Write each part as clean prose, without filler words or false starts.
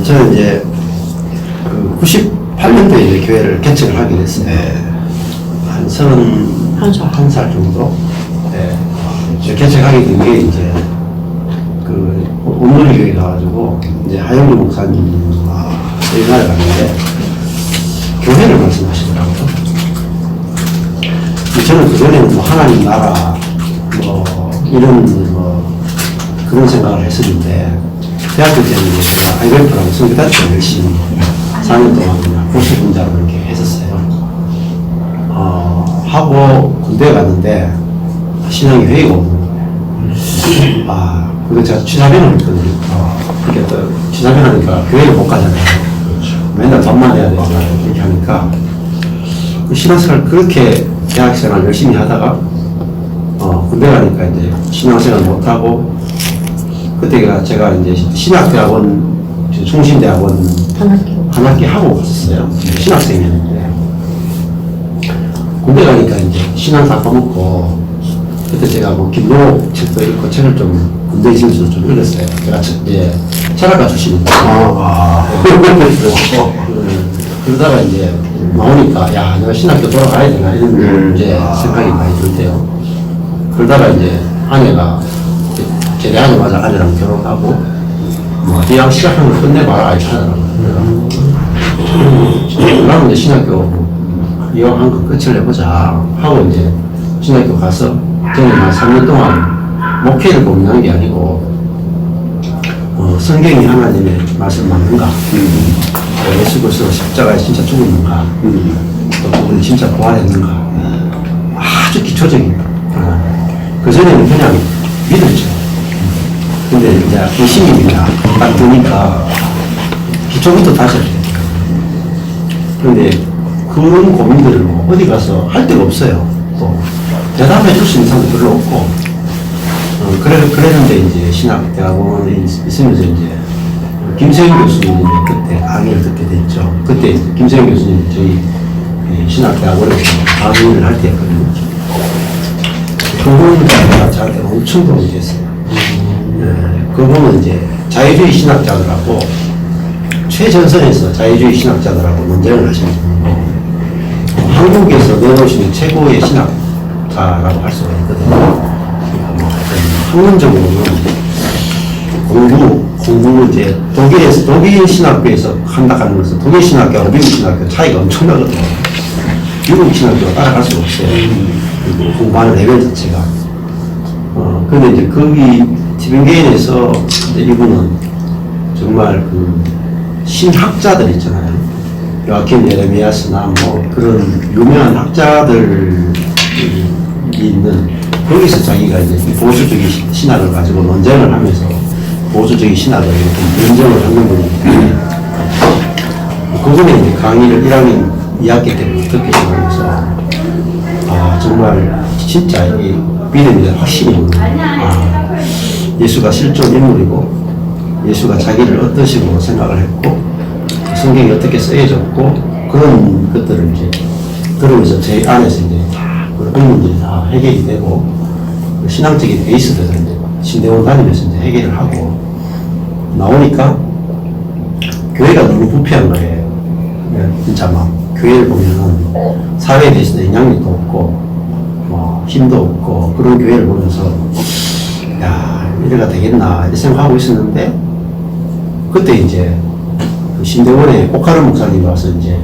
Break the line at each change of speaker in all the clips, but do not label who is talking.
저는 이제 그 98년도에 이제 교회를 개척을 하게 됐어요.
네.
한 31살 정도. 네. 이제 개척하게 된 게 이제 그 온누리 교회 가가지고 이제 하영규 목사님 세미나를 갔는데 교회를 말씀하시더라고요. 저는 그전에는 뭐 하나님 나라 뭐 이런 뭐 그런 생각을 했었는데 대학교 때는 제가 IMF라고 성교단체 열심히 4년 동안 그냥 고시분자로 이렇게 했었어요. 하고 군대 갔는데 신앙의 회의가 오는 거예요. 그거 제가 취사병을 했거든요. 그렇게 또 취사병 하니까 교회를 못 가잖아요. 맨날 돈만 내야 되잖아. 이렇게 하니까 그 신앙생활 그렇게 대학생활 열심히 하다가 군대 가니까 이제 신앙생활 못하고 그때가 제가 이제 신학대학원 총신대학원 한 학기 하고 갔었어요. 신학생이었는데 군대 가니까 이제 신앙 다 까먹고 그때 제가 뭐 김노 책도 읽고 책을 좀 군대 있으면서 좀 읽었어요. 제가 이제 철학가 출신인데 그러다가 이제 나오니까 야 내가 신학교 돌아가야 되나 이런 이제 생각이 많이 들대요. 그러다가 이제 아내가 제대하자마자 아내랑 결혼하고 뭐 대학 시작한 걸 끝내봐라 이렇게 하더라고요. 그러면 이제 신학교 이왕한 거 끝을 내보자 하고 이제 신학교 가서 저는 한 3년 동안 목회를 고민하는 게 아니고 성경이 하나님의 말씀 맞는가, 예수 그리스도 십자가에 진짜 죽었는가, 또 그분이 진짜 부활했는가, 아주 기초적인 그전에는 그냥 믿었죠. 근데 이제 의심입니다. 딱 보니까 기초부터 다시 해야 돼요. 근데 그런 고민들을 뭐 어디 가서 할 데가 없어요. 또 대답해 줄 수 있는 사람도 별로 없고 그랬는데 이제 신학대학원에 있으면서 이제 김세윤 교수님이 그때 강의를 듣게 됐죠. 그때 이제 김세윤 교수님 저희 신학대학원에서 강의를 할 때였거든요. 그분이 저한테 엄청 도움이 됐어요. 그분은 이제 자유주의 신학자들하고 최전선에서 자유주의 신학자들하고 논쟁을 하시는 분이고 한국에서 내놓으시는 최고의 신학자라고 할 수가 있거든요. 학문적으로는 공부 이제 독일 신학교에서 한다 하는 것은 독일 신학교하고 미국 신학교 차이가 엄청나거든요. 미국 신학교가 따라갈 수가 없어요. 그리고 공부하는 레벨 자체가. 근데 이제 거기 티빙게인에서 이분은 정말 그 신학자들 있잖아요. 요아킴 예레미야스나 뭐 그런 유명한 학자들이 있는 거기서 자기가 이제 보수적인 신학을 가지고 논쟁을 하면서 보수적인 신학을 이렇게 논쟁을 하는 분인데 그분의 이제 강의를 1학년 2학기 때부터 듣기 시작하면서 정말 진짜 이 믿음이 확신이 오는 예수가 실존 인물이고 예수가 자기를 어떤 식으로 생각을 했고 성경이 어떻게 쓰여졌고 그런 것들을 이제 들으면서 제 안에서 이제 그런 의문들이 다 해결이 되고 신앙적인 베이스들을 이제 신대원 다니면서 이제 해결을 하고 나오니까 교회가 너무 부패한 거예요. 진짜 막 교회를 보면은 사회에 대해서 영향력도 없고 뭐 힘도 없고 그런 교회를 보면서 야 이래가 되겠나 이렇게 생각하고 있었는데 그때 이제 그 신대원의 오카르 목사님이 와서 이제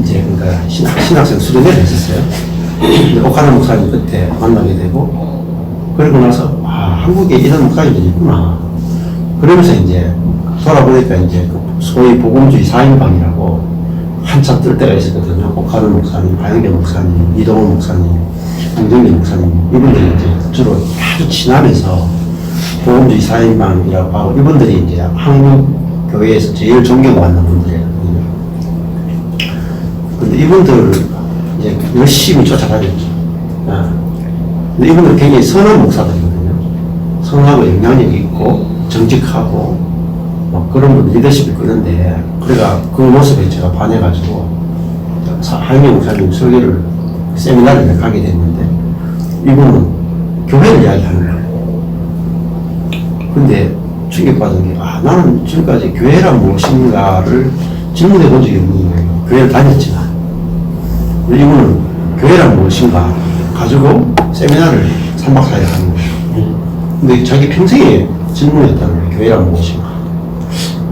그러니까 신학생 수련회를 했었어요. 오카르 목사님 그때 만나게 되고 그리고 나서 한국에 이런 목사님들이 있구나. 그러면서 이제 돌아보니까 이제 그 소위 복음주의 4인방이라고 한참 뜰 때가 있었거든요. 오카르 목사님, 박영계 목사님, 이동훈 목사님, 홍정기 목사님 이분들이 이제 주로 아주 친하면서 복음주의 4인방이라고 하고 이분들이 이제 한국 교회에서 제일 존경받는 분들이거든요. 근데 이분들을 이제 열심히 쫓아다녔죠. 근데 이분들은 굉장히 선한 목사들이거든요. 선하고 영향력이 있고 정직하고 뭐 그런 분 리더십이 그런데 그래가 그 모습에 제가 반해가지고 하영민 목사님 설교를 세미나를 가게 됐는데 이분은 교회를 이야기하는 거예요. 근데 충격받은 게, 나는 지금까지 교회란 무엇인가를 질문해 본 적이 없는 거예요. 교회를 다녔지만. 이분은 교회란 무엇인가 가지고 세미나를 3박 4일 하는 거예요. 근데 자기 평생의 질문이었다는 거예요. 교회란 무엇인가.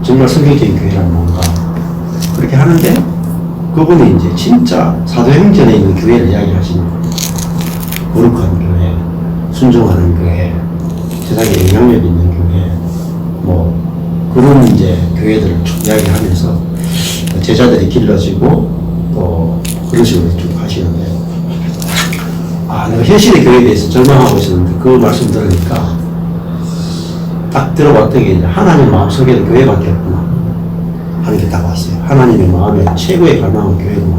정말 성경적인 교회란 뭔가. 그렇게 하는데, 그분이 이제 진짜 사도행전에 있는 교회를 이야기하시는 거예요. 거룩한 교회, 순종하는 교회, 세상에 영향력 있는 교회, 뭐, 그런 이제 교회들을 쭉 이야기하면서 제자들이 길러지고, 또 그런 식으로 쭉 하시는데, 내가 현실의 교회에 대해서 절망하고 있었는데, 그 말씀 들으니까, 딱 들어봤던 게 이제 하나님 마음속에는 교회밖에 없구나 하는 게 딱 왔어요. 하나님의 마음에 최고의 갈망은 교회구나.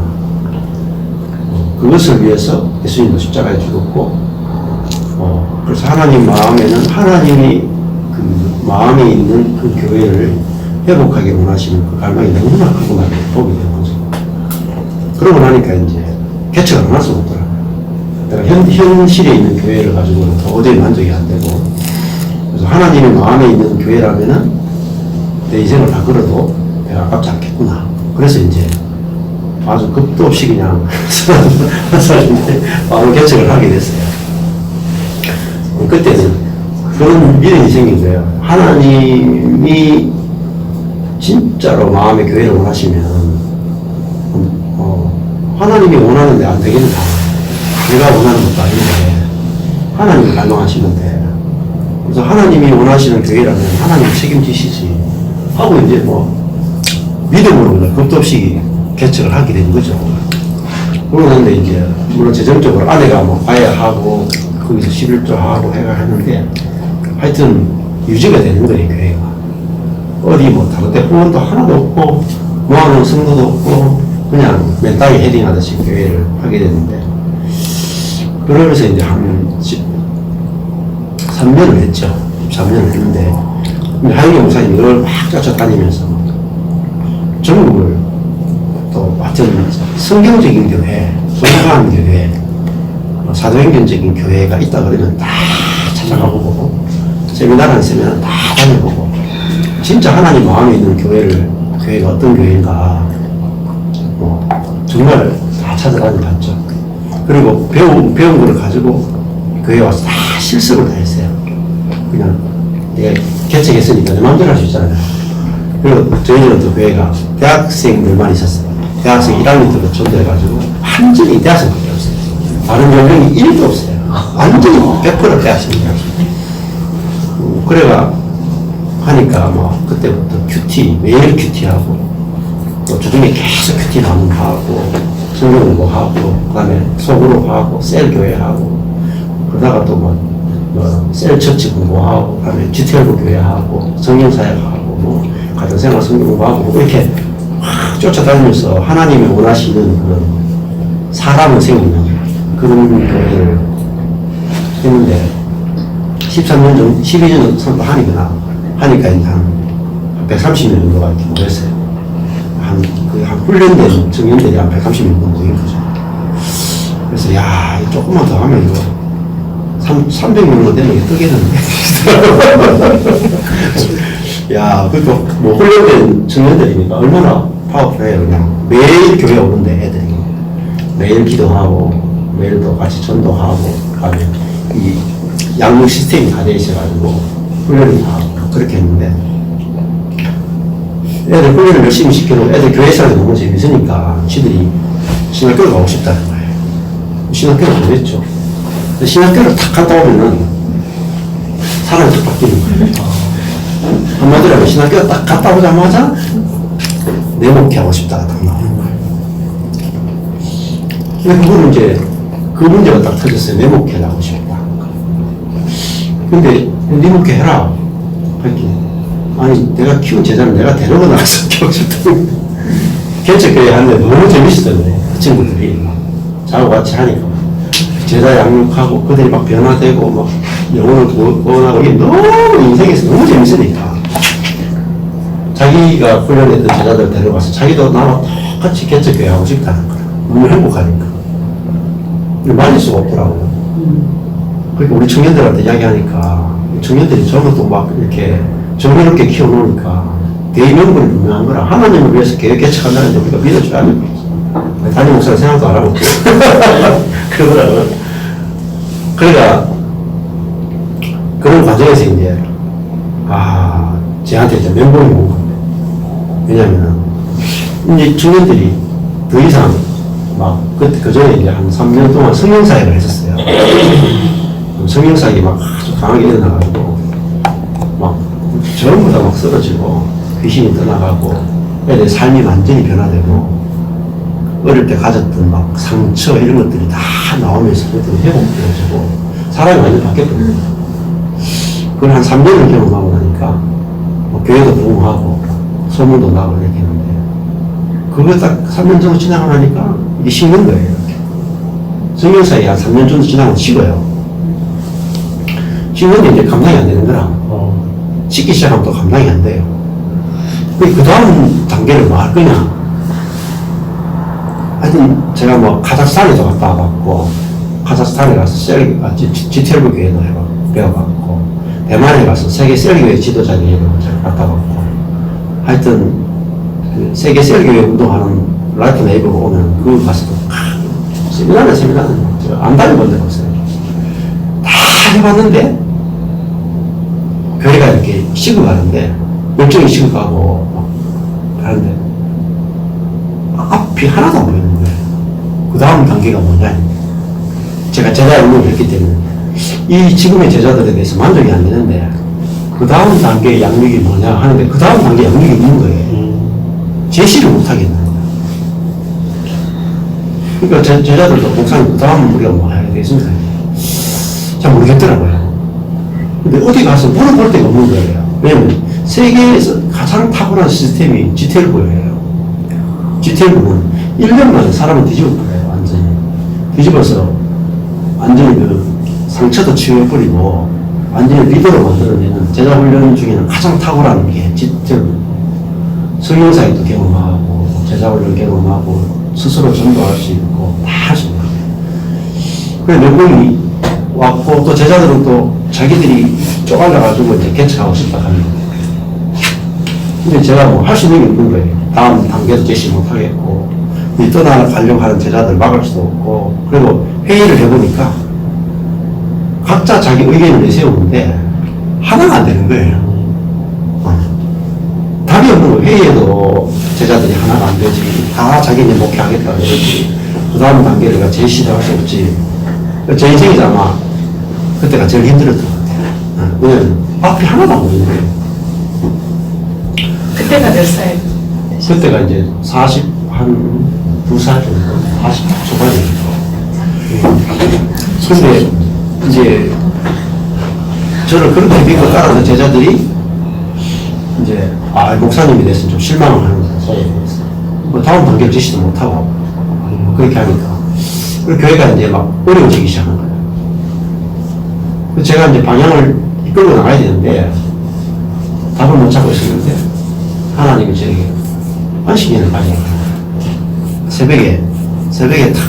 그것을 위해서 예수님도 십자가에 죽었고, 그래서 하나님 마음에는 하나님이 그 마음에 있는 그 교회를 회복하기 원하시는 그 갈망이 너무나 크구나 보게 되는 거죠. 그러고 나니까 이제 개척을 안 할 수가 없더라고요. 내가 현실에 있는 교회를 가지고는 도저히 만족이 안 되고, 그래서 하나님의 마음에 있는 교회라면은 내 인생을 다 걸어도 내가 아깝지 않겠구나. 그래서 이제 아주 겁도 없이 그냥 바로 개척을 하게 됐어요. 그때는 그런 믿음이 생긴 거예요. 하나님이 진짜로 마음의 교회를 원하시면, 하나님이 원하는데 안 되겠다. 내가 원하는 것도 아닌데, 하나님이 갈망하시는데, 그래서 하나님이 원하시는 교회라면 하나님이 책임지시지 하고 이제 믿음으로 겁도 없이 개척을 하게 된 거죠. 그러는데 이제 물론 재정적으로 아내가 과외하고 거기서 11조 하고 해가 했는데 하여튼 유지가 되는 거예요. 교회가 어디 다른 데 후원도 하나도 없고 모아놓은 성도도 없고 그냥 맨땅에 헤딩하듯이 교회를 하게 됐는데, 그러면서 이제 한 3년을 했죠. 3년을 했는데 하영기 목사님이 이걸 막 쫓아다니면서 전국을 또 하여튼 성경적인 교회, 성공한 교회, 사도행전적인 교회가 있다 그러면 다 찾아가보고, 세미나라는 세미나 다 다녀보고, 진짜 하나님 마음에 있는 교회가 어떤 교회인가 정말 다 찾아다녀봤죠. 그리고 배운 거를 가지고 교회에 와서 다 실습을 다 했어요. 그냥 내가 개척했으니까 내 마음대로 할 수 있잖아요. 그리고 저희들은 또 교회가 대학생들만 있었어요. 대학생 1학년 때부터 전도해가지고 완전히 대학생밖에 없어요. 다른 연령이 1도 없어요. 완전히 100% 대학생이에요. 그래가 하니까 그때부터 큐티, 매일 큐티하고, 또 주중에 계속 큐티 나눔하고, 성경 공부하고, 그 다음에 속으로 하고, 셀 교회하고, 그러다가 또 셀 처치 공부하고, 그 다음에 GTL부 교회하고, 성경사역하고, 가정생활 성경 공부하고, 이렇게 확 쫓아다니면서 하나님이 원하시는 그런 사람을 세우는 그런 교회를 했는데, 13년 정도, 12년 정도 하니까 이제 한 130명 정도가 이렇게 모였어요. 한 훈련된 청년들이 한 130명 정도 모인 거죠. 그래서, 조금만 더 하면 이거 300명으로 되면 이게 뜨겠는데. 그것도 훈련된 청년들이니까 얼마나 파워풀해요. 그냥 매일 교회 오는데 애들이. 매일 기도하고, 매일 또 같이 전도하고, 그다음에 이 양육 시스템이 다 돼 있어가지고 훈련을 다 그렇게 했는데, 애들 훈련을 열심히 시켜놓고 애들 교회 생활이 너무 재밌으니까 지들이 신학교를 가고 싶다는 거예요. 신학교를 보냈죠. 신학교를 탁 갔다 오면은 사람이 딱 바뀌는 거예요. 한마디로 하면 신학교 딱 갔다 오자마자 내 목회 하고 싶다가 딱 나오는 거예요. 근데 그거는 이제 그 문제가 딱 터졌어요. 내 목회를 하고 싶다. 근데 네 목회 해라. 아니 내가 키운 제자를 내가 데리고 나가서 키우고 싶다는 개척교회 하는데 너무 재밌었던데 그 친구들이 자고 같이 하니까 제자 양육하고 그들이 막 변화되고 막 영혼을 구원하고 이게 너무 인생에서 너무 재밌으니까 자기가 훈련했던 제자들 데려가서 자기도 나와 똑같이 개척교회 하고 싶다는 거야. 너무 행복하니까. 근데 말릴 수가 없더라고. 그러니까 우리 청년들한테 이야기하니까 청년들이 전부 또 막 이렇게 정의롭게 키워놓으니까 대의명분이 분명한 거라 하나님을 위해서 계획 개척한다는 데 우리가 믿어줘야 하는 거지. 담임 목사는 생각도 안 하고 그러더라고요. 그러니까 그런 과정에서 이제 쟤한테 이제 멘붕이 온 겁니다. 왜냐면은 이제 청년들이 더 이상 막 그 전에 이제 한 3년 동안 성령사역을 했었어요. 성령사역이 막 아주 강하게 일어나가지고 막 전부 다 막 쓰러지고 귀신이 떠나가고 애들 삶이 완전히 변화되고 어릴 때 가졌던 막 상처 이런 것들이 다 나오면서 그것들이 회복되어지고 사람이 완전히 바뀌었거든요. 그걸 한 3년을 경험하고 나니까 뭐 교회도 부흥하고 소문도 나고 이렇게 했는데 그거 딱 3년 정도 지나고 나니까 이게 식는 거예요. 이렇게. 성경사에 한 3년 정도 지나면 식어요. 식는데 이제 감당이 안 되는 거라. 식기 시작하면 또 감당이 안 돼요. 그 다음 단계를 뭐 할 거냐. 하여튼 제가 뭐 카자흐스탄에도 갔다 와봤고 카자흐스탄에 가서 G12 교회도 배워봤고 대만에 가서 세계 셀교회 지도자 교회도 제가 갔다 왔고 하여튼 그 세계 셀교회 운동하는 라이프 네이버가 오면 그거 가서 세미나는 안 다녀본 데가 없어요. 다 해봤는데 교회가 이렇게 식어가는데 열정이 식어가고 막 하는데 앞이 하나도 안 보이는 거예요. 그 다음 단계가 뭐냐. 제가 제자 운동을 했기 때문에 이 지금의 제자들에 대해서 만족이 안 되는데 그 다음 단계의 양육이 뭐냐 하는데 그 다음 단계 양육이 없는 거예요. 제시를 못 하겠는 거예요. 그러니까 제자들도 목사님 그 다음 우리가 뭐 해야 되겠습니까? 잘 모르겠더라고요. 근데 어디 가서 물어볼 데가 없는 거예요. 왜냐면 세계에서 가장 탁월한 시스템이 G12예요. G12는 1년 만에 사람을 뒤집어 버려요. 완전히 뒤집어서 완전히 그 상처도 치유해버리고 완전히 리더로 만들어내는 제자 훈련 중에는 가장 탁월한 게 G12. 성령사역도 경험하고 제자 훈련 경험하고 스스로 전도할 수 있고 다 할 수 있는 거예요. 그래서 멘붕이 왔고 또 제자들은 또 자기들이 쪼갈려가지고 이제 개척하고 싶다 하는 거예요. 근데 제가 뭐 할 수 있는 게 없는 거예요. 다음 단계도 제시 못하겠고 떠나가려고 하는 제자들 막을 수도 없고 그리고 회의를 해보니까 각자 자기 의견을 내세우는데 하나가 안 되는 거예요. 답이 없는 거예요. 회의에도 제자들이 하나가 안 되지. 다 자기네 목회하겠다 그러지. 그 다음 단계를 제시를 할 수 없지. 제 인생에서 아마 그때가 제일 힘들었던 것 같아요. 왜냐면 앞이 하나도 안 보이는 거예요.
그때가 몇 살?
그때가 이제 42살 정도? 40 초반이에요. 근데 이제 저를 그렇게 믿고 따라서 제자들이 이제 목사님이 됐으면 좀 실망을 하는 거예요. 뭐 다음 단계를 제시도 못하고 그렇게 하니까 그리고 교회가 이제 막 어려워지기 시작한 거예요. 그래서 제가 이제 방향을 이끌고 나가야 되는데 답을 못 찾고 있었는데 하나님이 저에게 안식년을 가지라고 새벽에 탁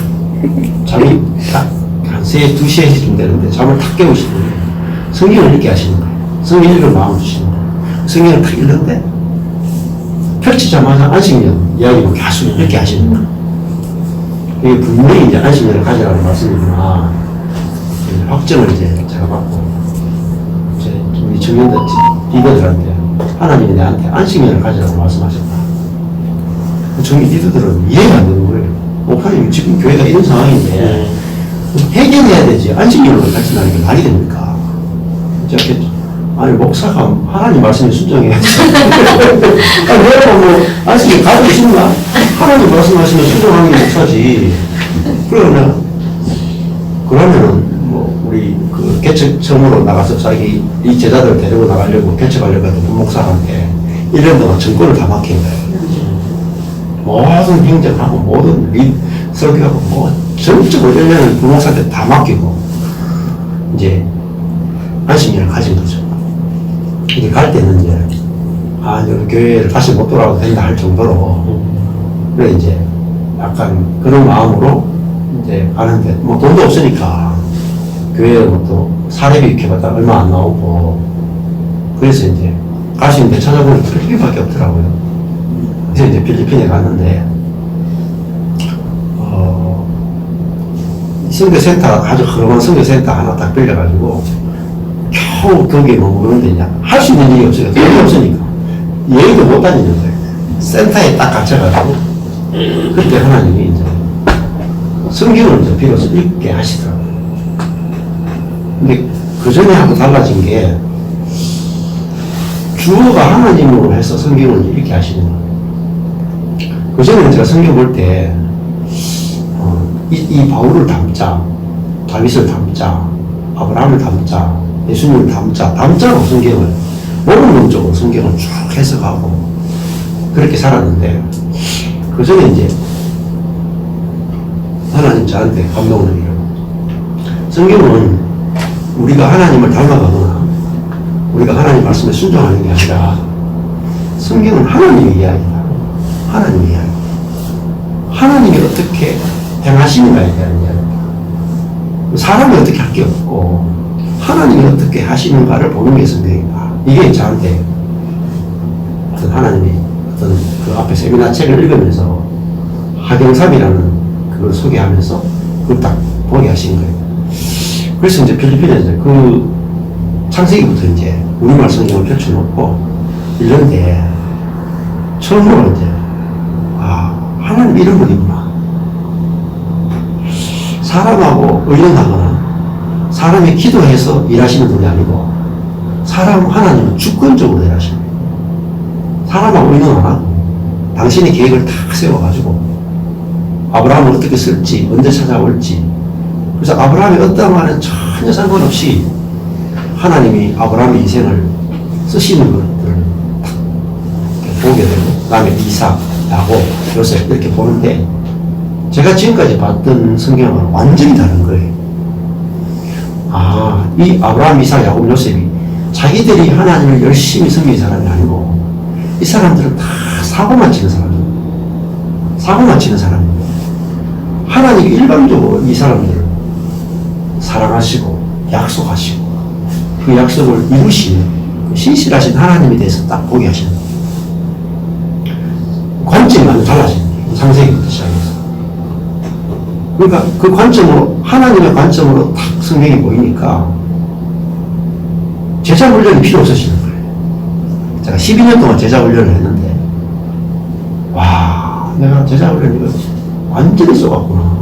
잠이 딱 한 2시쯤 되는데 잠을 탁 깨우시는 거예요. 성경을 읽게 하시는 거예요. 성경 읽을 마음을 주시는 거예요. 성경을 탁 읽는데 펼치자마자 안식년 이야기를 계속 읽게 하시는 거예요. 이게 분명히 이제 안식년을 가지라는 말씀이구나. 확정을 이제 제가 받고 이제 우리 청년들 리더들한테 하나님이 내한테 안식년을 가지라고 말씀하셨다. 청년 리더들은 이해가 안 되는 거예요. 목사님 지금 교회가 이런 상황인데 해결해야 되지 안식년으로 가르친다는 게 말이 됩니까? 이렇게 아니 목사가 하나님 말씀에 순종해야지. 아니 내가 뭐 안식년 가지고 싶나? 하나님 말씀하시면 순종하는 게 목사지. 그러면은 뭐 우리 그 개척청으로 나가서 자기 이 제자들을 데리고 나가려고 개척하려고 했던 목사한테 1년 동안 정권을 다 맡긴 거예요. 모든 행정하고 모든 설교하고 뭐 전적으로 1년을 부목사한테 다 맡기고 이제 안식년을 가진 거죠. 이제 갈 때는 이제 여기 교회를 다시 못 돌아가도 된다 할 정도로 그래 이제 약간 그런 마음으로 이제 가는데 뭐 돈도 없으니까 교회에 또 사례비 이렇게 받다 얼마 안 나오고, 그래서 이제 갈 수 있는데 찾아보니 필리핀밖에 없더라고요. 그래서 이제 필리핀에 갔는데, 선교센터, 아주 허름한 선교센터 하나 딱 빌려가지고, 겨우 거기에 머무르는데, 이제 할 수 있는 일이 없어요. 돈이 없으니까. 여행도 못 다니는 거예요. 센터에 딱 갇혀가지고, 그때 하나님이 이제 성경을 이제 비로소 읽게 하시더라고요. 근데 그 전에 하고 달라진 게, 주어가 하나님으로 해서 성경을 읽게 하시는 거예요. 그 전에는 제가 성경 볼 때, 이 바울을 담자, 다윗을 담자, 아브라함을 담자, 예수님을 담자로 성경을, 원문적으로 성경을 쭉 해석하고, 그렇게 살았는데, 그 전에 이제, 하나님 저한테 감동을 해요. 성경은 우리가 하나님을 닮아가거나, 우리가 하나님 말씀에 순종하는 게 아니라, 성경은 하나님의 이야기다. 하나님의 이야기. 하나님이 어떻게 행하시는가에 대한 이야기입니다. 사람이 어떻게 할 게 없고, 하나님이 어떻게 하시는가를 보는 게 성경이다. 이게 저한테 어떤 하나님이 어떤 그 앞에 세미나 책을 읽으면서 하경삼이라는 그걸 소개하면서 그걸 딱 보게 하신 거예요. 그래서 이제 필리핀에서 그 창세기부터 이제 우리말 성경을 펼쳐놓고 읽는데 처음으로 이제 하나님 이런 분이구나. 사람하고 의논하거나 사람이 기도해서 일하시는 분이 아니고 하나님은 주권적으로 일하시는 거예요. 사람하고 의논 안 하고 당신의 계획을 다 세워가지고 아브라함을 어떻게 쓸지 언제 찾아올지, 그래서 아브라함이 어떠한가는 전혀 상관없이 하나님이 아브라함의 인생을 쓰시는 것들을 딱 보게 되고, 그 다음에 이삭, 야곱, 요셉 이렇게 보는데 제가 지금까지 봤던 성경은 완전히 다른 거예요. 이 아브라함, 이삭, 야곱, 요셉이 자기들이 하나님을 열심히 섬기는 사람이 아니고 이 사람들은 다 사고만 치는 사람입니다. 사고만 치는 사람입니다. 하나님이 일방적으로 이 사람들을 사랑하시고 약속하시고 그 약속을 이루시는 신실하신 하나님에 대해서 딱 보게 하시는 거예요. 관점이 많이 달라지는 거예요. 창세기부터 시작해서. 그러니까 그 관점으로, 하나님의 관점으로 딱 성경이 보이니까 제자 훈련이 필요 없으시는 거예요. 제가 12년 동안 제자 훈련을 했는데, 내가 제자 훈련 이거 완전히 쏘갔구나.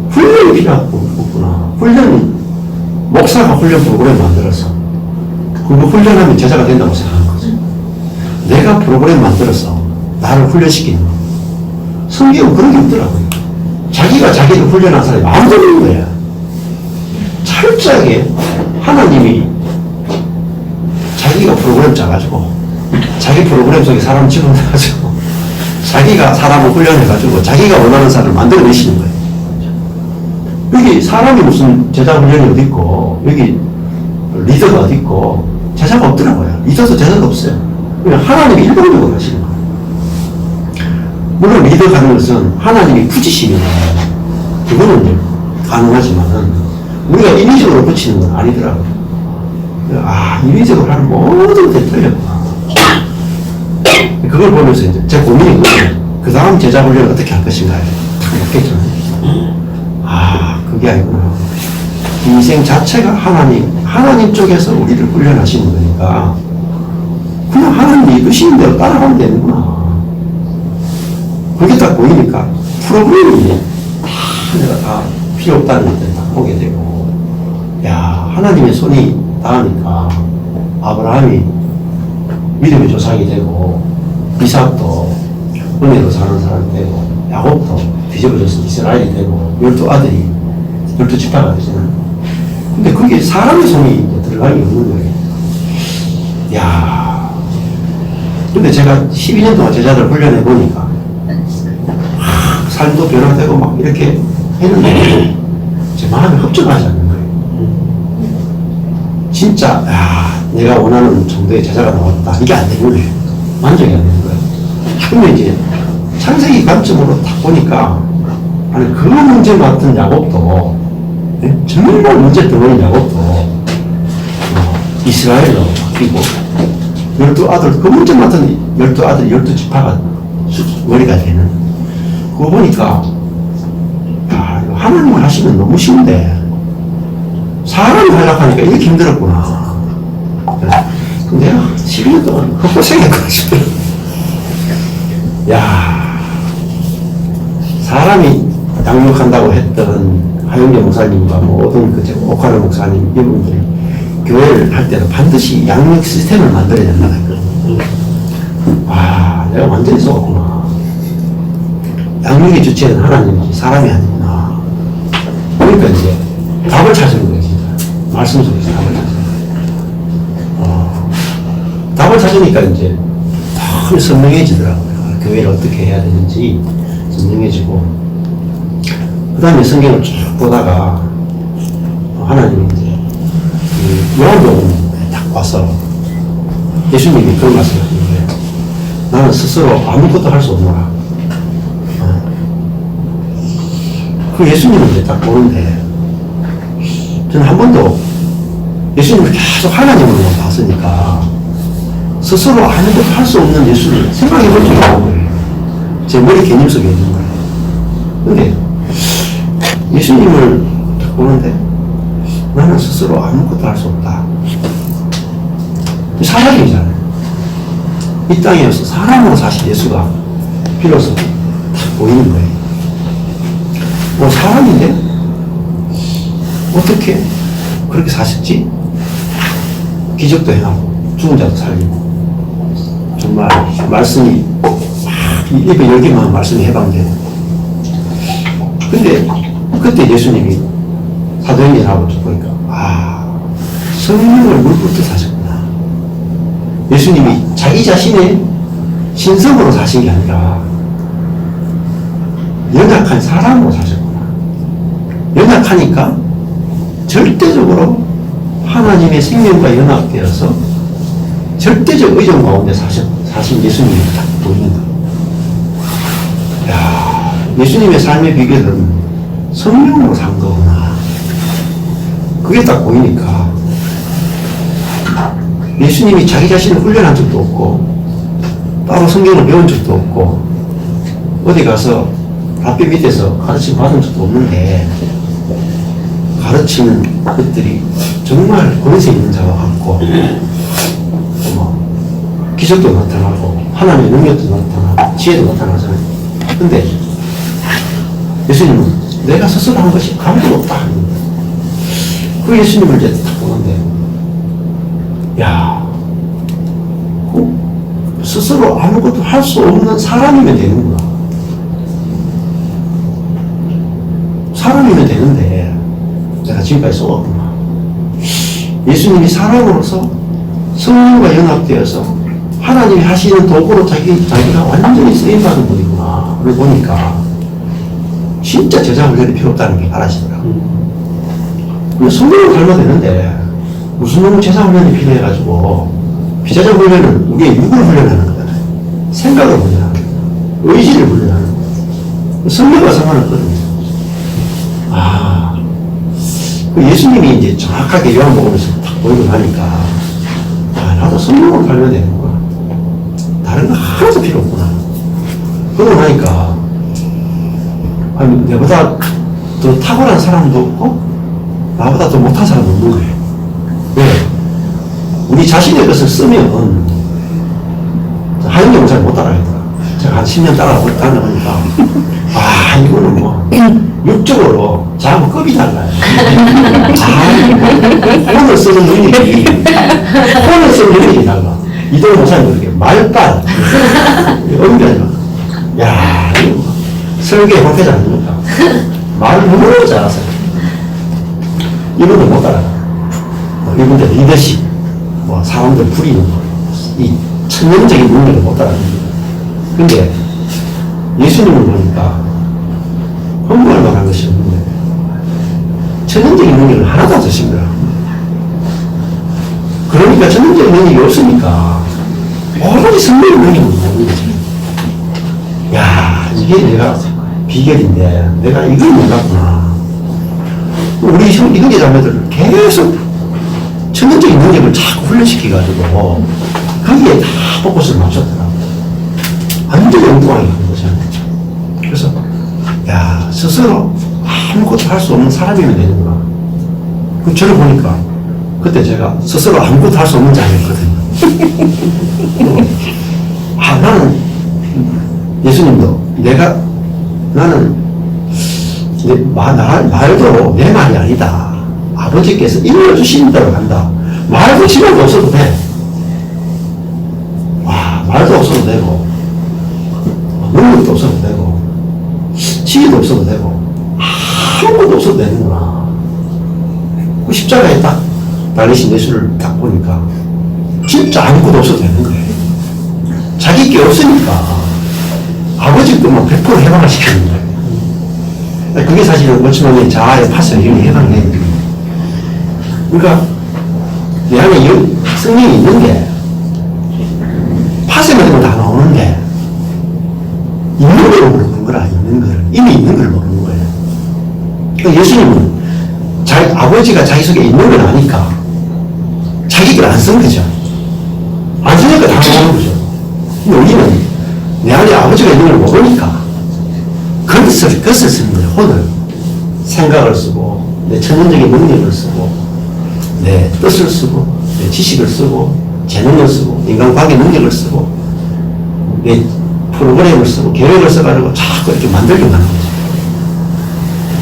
훈련이 필요하구나. 훈련은 목사가 훈련 프로그램 만들어서 그거 훈련하면 제자가 된다고 생각하는 거죠. 내가 프로그램 만들어서 나를 훈련시키는 거. 성경은 그런 게 없더라고요. 자기가 자기를 훈련한 사람이 아무도 없는 거야. 철저하게 하나님이 자기가 프로그램 짜가지고 자기 프로그램 속에 사람 집어넣어가지고 자기가 사람을 훈련해가지고 자기가 원하는 사람을 만들어내시는 거예요. 여기 사람이 무슨 제자 훈련이 어디 있고 여기 리더가 어디 있고 제자가 없더라고요. 리더도 제자도 없어요. 그냥 하나님이 일방적으로 하시는 거예요. 물론 리더 가는 것은 하나님이 부지시면 그거는 이제 가능하지만은 우리가 인위적으로 붙이는 건 아니더라고요. 인위적으로 하는 모든 게 틀렸구나. 그걸 보면서 이제 제 고민이 그 다음 제자 훈련을 어떻게 할 것인가요? 딱 먹겠잖아요. 그게 아니구나. 인생 자체가 하나님 쪽에서 우리를 훈련하시는 거니까 그냥 하나님이 이끄시는 대로 따라가면 되는구나. 그게 딱 보이니까 프로그램이 내가 다 필요 없다는 것들 딱 보게 되고, 하나님의 손이 닿으니까 아브라함이 믿음의 조상이 되고, 이삭도 은혜로 사는 사람이 되고, 야곱도 뒤집어져서 이스라엘이 되고, 12아들이 12지파가 되잖아요. 근데 그게 사람의 손이 이제 들어가는 게 없는 거예요. 근데 제가 12년 동안 제자들 훈련해 보니까 삶도 변화되고 막 이렇게 했는데 제 마음이 흡족하지 않는 거예요. 진짜 내가 원하는 정도의 제자가 나왔다. 이게 안 되는 거예요. 만족이 안 되는 거예요. 근데 이제 창세기 관점으로 딱 보니까 그 문제 맡은 야곱도 정말 문제 덩어리냐고 또 이스라엘로 바뀌고 12아들 그 문제 맡은 12아들 12지파가 머리가 되는 그거 보니까 하나님을 하시면 너무 쉬운데 사람이 하려고 하니까 이렇게 힘들었구나. 그럼 내가 12년 동안 헛고생했구나 싶더라. 야, 사람이 양육한다고 했던 하영재 목사님과 모든 그 오카르 목사님 이분들이 교회를 할 때는 반드시 양육 시스템을 만들어야 된다고 했거든요. 와, 내가 완전히 속았구나. 양육의 주체는 하나님이지 사람이 아니구나. 그러니까 이제 답을 찾은 거예요, 진짜. 말씀 속에서 답을 찾은 거예요. 답을 찾으니까 이제 더 선명해지더라고요. 교회를 어떻게 해야 되는지 선명해지고. 그 다음에 성경을 쭉 보다가 하나님이 이제 요한복음에 딱 와서 예수님이 그런 말씀을 하신 거예요. 나는 스스로 아무것도 할 수 없노라. 그 예수님을 이제 딱 보는데 저는 한 번도 예수님을 계속 하나님으로만 봤으니까 스스로 아무것도 할 수 없는 예수를 생각해 본 적이 없는 거예요. 제 머리 개념 속에 있는 거예요. 근데 예수님을 딱 보는데 나는 스스로 아무것도 할 수 없다. 사람이잖아요. 이 땅에서 사람으로 사실 예수가 비로소 딱 보이는 거예요. 사람인데 어떻게 그렇게 사셨지? 기적도 행하고 죽은 자도 살리고 정말 말씀이 입에 열기만 말씀이 해방되고. 근데 그때 예수님이 사도행전하고 보니까 성령을 물부터 사셨구나. 예수님이 자기 자신의 신성으로 사신 게 아니라 연약한 사람으로 사셨구나. 연약하니까 절대적으로 하나님의 생명과 연합되어서 절대적 의존 가운데 사신 예수님이 딱 보이는 거예요. 야, 예수님의 삶의 비결은 성령으로 산 거구나. 그게 딱 보이니까 예수님이 자기 자신을 훈련한 적도 없고 따로 성경을 배운 적도 없고 어디 가서 랍비 밑에서 가르침 받은 적도 없는데 가르치는 것들이 정말 권세 있는 자와 같고 기적도 나타나고 하나님의 능력도 나타나고 지혜도 나타나잖아요. 근데 예수님은 내가 스스로 한 것이 아무것도 없다. 그 예수님을 이제 딱 보는데 야, 스스로 아무것도 할 수 없는 사람이면 되는구나. 사람이면 되는데 내가 지금까지 속았구나. 예수님이 사람으로서 성령과 연합되어서 하나님이 하시는 도구로 자기가 완전히 쓰임받은 분이구나. 그걸 보니까 진짜 제자 훈련이 필요 없다는 게 알아지더라고요. 성령을 닮아야 되는데 무슨 놈의 제자 훈련이 필요해가지고 비제자 훈련은 우리의 육을 훈련하는 거잖아요. 생각을 훈련하는 거예요. 의지를 훈련하는 거예요. 성령과 상관없거든요. 예수님이 이제 정확하게 요한복음에서 딱 보이고 나니까 나도 성령으로 닮아야 되는구나. 다른 거 하나도 필요 없구나. 그러고 나니까 내보다 더 탁월한 사람도 없고 나보다 더 못한 사람도 없는 거예요. 왜? 우리 자신의 것을 쓰면 하영재 목사님 못 따라하더라. 제가 한 10년 따라보니까 이거는 뭐 육적으로 저하고 급이 달라요. 폰을 쓰는 능력이 달라. 이동훈 목사님 그렇게 말빨 언변이 야, 이거 설계 황태자 아닙니까? 말을 너무 잘하세요. 이분들 못 따라가. 이분들 리더십, 사람들 부리는 거, 이 천연적인 능력을 못 따라갑니다. 근데 예수님을 보니까 험무할 만한 것이 없는데 천연적인 능력을 하나도 안 쓰신 거야. 그러니까 천연적인 능력이 없으니까 오로지 성령의 능력을 모르는 거지. 야, 이게 내가 비결인데 내가 이걸 몰랐구나. 우리 형제 자매들 계속 천연적인 능력을 자꾸 훈련시켜가지고 거기에 다 포커스를 맞췄더라고요. 완전히 엉뚱하게 한 거죠. 그래서 야, 스스로 아무것도 할 수 없는 사람이면 되는구나. 그 저를 보니까 그때 제가 스스로 아무것도 할 수 없는 자였거든요. 나는 예수님도 나는 말도 내 말이 아니다. 아버지께서 일러주신 대로 한다. 말도 시간도 없어도 돼. 말도 없어도 되고, 능력도 없어도 되고, 지혜도 없어도 되고, 아무것도 없어도 되는구나. 그 십자가에 딱 달리신 예수를 딱 보니까, 진짜 아무것도 없어도 되는 거예요. 자기 게 없으니까, 아버지 것만 100% 해방을 시키는 거예요. 그게 사실은 워치맨의 자아의 파생을 해방해야 돼요. 그러니까, 내 안에 성령이 있는 게, 파생이 되면 다 나오는데, 있는 걸 모르는 거라, 있는 걸. 이미 있는 걸 모르는 거예요. 그러니까 예수님은 아버지가 자기 속에 있는 걸 아니까, 자기 걸 안 쓴 거죠. 안 쓰니까 다 나오는 거죠. 근데 우리는 내 안에 아버지가 있는 걸 모르니까, 것을 쓰는 거예요, 혼을. 생각을 쓰고, 내 천연적인 능력을 쓰고, 내 뜻을 쓰고, 내 지식을 쓰고, 재능을 쓰고, 인간관계 능력을 쓰고, 내 프로그램을 쓰고, 계획을 써가지고 자꾸 이렇게 만들려고 하는 거죠.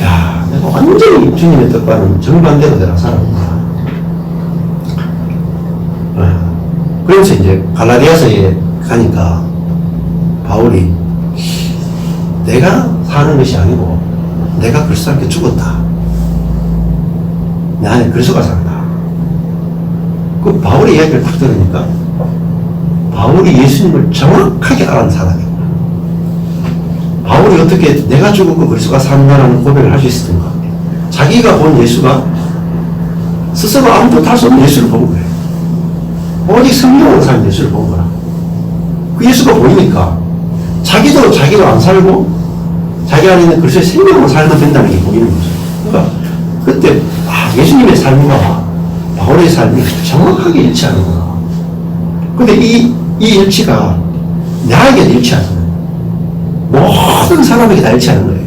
야, 내가 완전히 주님의 뜻과는 정반대로 내가 살았구나. 그래서 이제 갈라디아서에 가니까 바울이 내가 사는 것이 아니고 내가 그리스도와 함께 죽었다. 내 안에 그리스도가 산다. 그 바울의 이야기를 딱 들으니까 바울이 예수님을 정확하게 알아는 사람이구나. 바울이 어떻게 내가 죽었고 그리스도가 산다라는 고백을 할 수 있었던가. 자기가 본 예수가 스스로 아무것도 할 수 없는 예수를 본 거예요. 오직 성령으로 사는 예수를 본 거라. 그 예수가 보이니까 자기도 자기로 안 살고 자기 안에 있는 그리스도의 생명으로 살면 된다는 게 보이는 거죠. 그러니까 그때 예수님의 삶과 바울의 삶이 정확하게 일치하는구나. 근데 이 일치가 나에게도 일치하잖아요. 모든 사람에게 다 일치하는 거예요.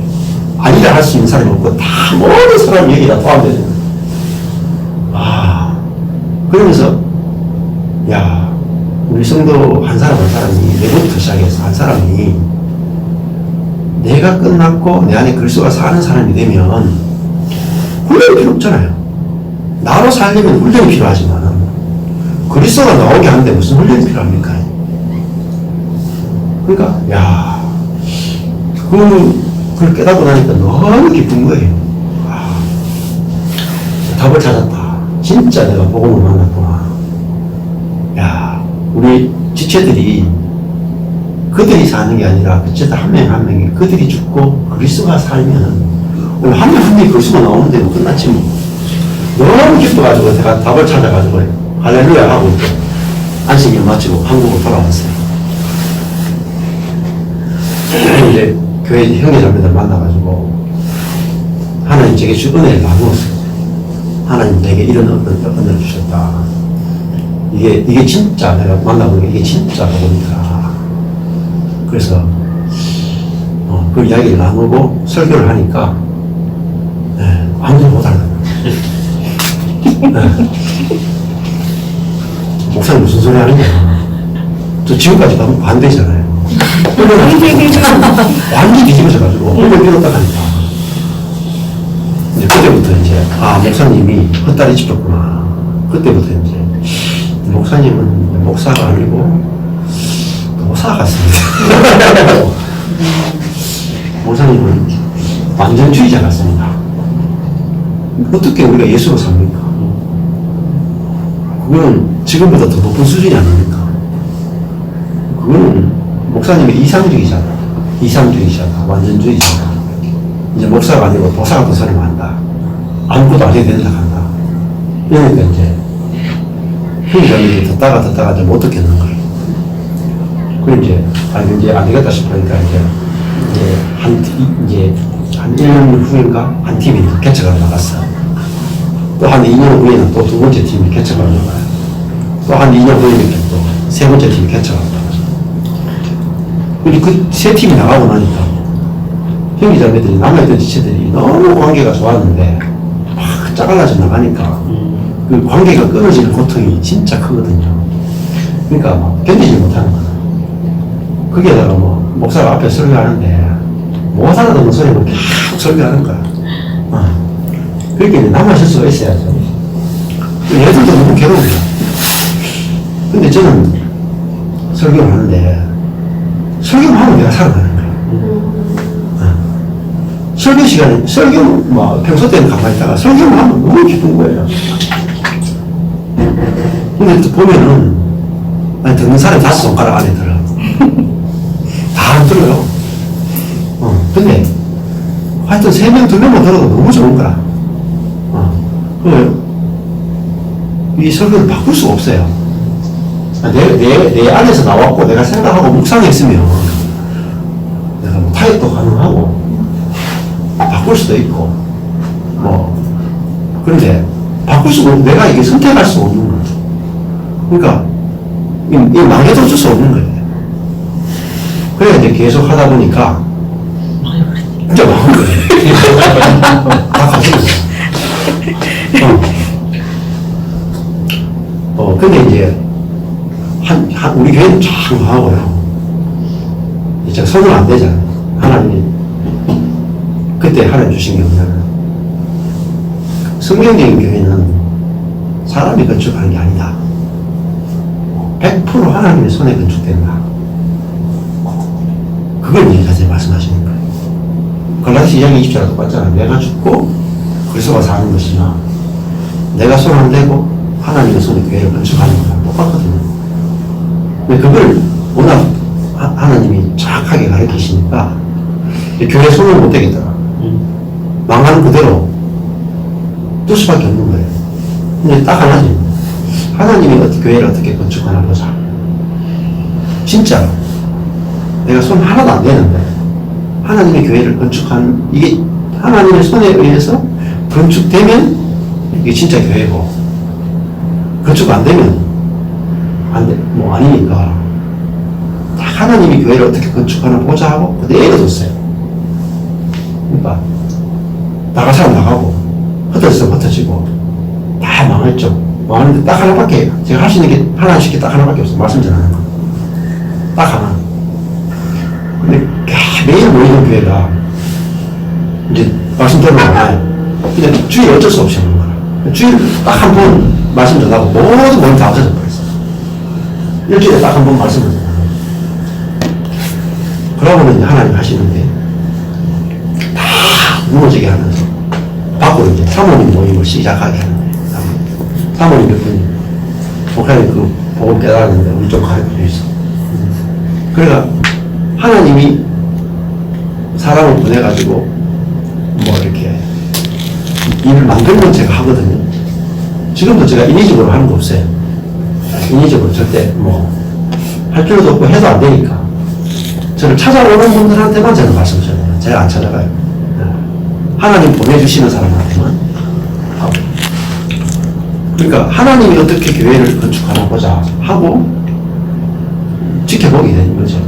아니라 할 수 있는 사람이 없고 다 모든 사람이 여기다 포함되는 거예요. 그러면서 야, 우리 성도 한 사람이 내부터 시작해서 한 사람이 내가 끝났고 내 안에 그리스도가 사는 사람이 되면 훈련이 필요 없잖아요. 나로 살려면 훈련이 필요하지만 그리스도가 나오게 하는데 무슨 훈련이 필요합니까? 그러니까 야, 그걸 깨닫고 나니까 너무 기쁜 거예요. 답을 찾았다. 진짜 내가 복음을 만났구나. 야, 우리 지체들이 그들이 사는 게 아니라 어쨌든 한 명 한 명이 그들이 죽고 그리스도가 살면 오늘 한 명 한 명이 그리스도가 나오는데 뭐 끝났지 뭐. 너무 기뻐가지고 제가 답을 찾아가지고 할렐루야 하고 이제 안식일 마치고 한국으로 돌아왔어요. 이제 교회 형제자매들 만나가지고 하나님 제게 주 은혜를 나누었어요. 하나님 내게 이런 은혜를 주셨다. 이게 진짜 내가 만나보니까 이게 진짜 복음이다. 그래서 그 이야기를 나누고 설교를 하니까 완전 못하더라고요. 목사님 무슨 소리 하는 거야? 저 지금까지 반대잖아요. 완전 뒤집어져가지고 오늘 이렇다 하니까 이제 그때부터 이제 목사님이 헛다리 짚었구나. 그때부터 이제 목사님은 목사가 아니고 도사 같습니다. 목사님은 완전주의자 같습니다. 어떻게 우리가 예수로 삽니까? 그거는 지금보다 더 높은 수준이 아닙니까? 그거는 목사님이 이상주의자다. 완전주의자다. 이제 목사가 아니고 도사 같은 소리만 한다. 아무것도 안 해도 된다 한다. 그러니까 이제 형제자매들이 듣다가 이제 못 듣겠는 거예요. 그럼 이제 안 되겠다 싶으니까 이제 한 1년 후인가 한 팀이 개척을 나갔어. 또 한 2년 후에는 또 두 번째 팀이 개척하는 거야. 또 한 2년 후에는 또 세 번째 팀이 개척하는 거야. 그리고 그 세 팀이 나가고 나니까 형제자매들이 남아있던 지체들이 너무 관계가 좋았는데 막 짜갈라져 나가니까 그 관계가 끊어지는 고통이 진짜 크거든요. 그러니까 막 견디지 못하는 거야. 거기에다가 뭐 목사가 앞에 설교하는데 못 알아듣는 소리만 계속 설교하는 거야. 그렇게 남아실 수가 있어야죠. 얘들도 너무 괴로워요. 근데 저는 설교를 하는데 설교만 하면 내가 살아가는 거야. 설교 시간에 설교 뭐 평소 때는 가만히 있다가 설교만 하면 너무 기쁜 거예요. 근데 또 보면은 아니 듣는 사람이 5손가락 안에 들어. 다 안 들어요. 근데 하여튼 3명, 2명만 들어도 너무 좋은 거라. 이 설교를 바꿀 수가 없어요. 내 안에서 나왔고 내가 생각하고 묵상했으면 내가 뭐 타협도 가능하고 바꿀 수도 있고 뭐 그런데 바꿀 수가 없고 내가 이게 선택할 수가 없는 거야. 그러니까 이 망해도 어쩔 수 없는 거예요. 그래 이제 계속 하다 보니까 진짜 망한 거예요. 다 가지고. 근데 이제 우리 교회는 참 망하고요. 이제 손은 안 되잖아요. 하나님이 그때 하나님 주신 게 뭐냐면 성경적인 교회는 사람이 건축하는 게 아니다. 100% 하나님의 손에 건축된다. 그걸 이제 자세히 말씀하시는 거예요. 갈라디아 2장 20절과 똑같잖아요. 내가 죽고 그리스도가 사는 것이나 내가 손 안 대고 하나님의 손에 교회를 건축하는 거랑 똑같거든요. 근데 그걸 워낙 하나님이 정확하게 가르치시니까 교회 손을 못 대겠더라. 망하는 그대로 뜰 수밖에 없는 거예요. 근데 딱 하나지. 하나님이 교회를 어떻게 건축하나 보자. 진짜 내가 손 하나도 안 대는데 하나님의 교회를 건축한 이게 하나님의 손에 의해서 건축되면 이게 진짜 교회고 건축 안 되면 안 돼, 뭐 아니니까 하나님이 교회를 어떻게 건축하나 보자 하고 그대로 뒀어요. 그러니까 나갈 사람 나가고 흩어져서 흩어지고 다 망했죠. 망하는데 딱 하나밖에 제가 할 수 있는 게 하나씩 딱 하나밖에 없어요. 말씀 전하는 거. 딱 하나. 근데 매일 모이는 교회가 이제 말씀 들어보면 그냥 주일 어쩔 수 없이 하는 거야. 주일 딱 한 번 말씀 전하고 모든 건 다 없어져 버렸어. 일주일에 딱 한 번 말씀을 전하고. 그러고는 이제 하나님 하시는데 다 무너지게 하면서 밖으로 이제 사모님 모임을 시작하게 하는 거예요. 사모님 몇 분이 목사님 그 복음 깨달았는데 우리 좀 가르쳐 주있어. 그러니까 하나님이 사람을 보내가지고 뭐 이렇게 일을 만드는 건 제가 하거든요. 지금도 제가 인위적으로 하는 거 없어요. 인위적으로 절대 뭐 할 필요도 없고 해도 안 되니까 저를 찾아오는 분들한테만 저는 말씀을 전해요. 제가 안 찾아가요. 하나님 보내주시는 사람한테만 하고. 그러니까 하나님이 어떻게 교회를 건축하나 보자 하고 지켜보게 되는 거죠.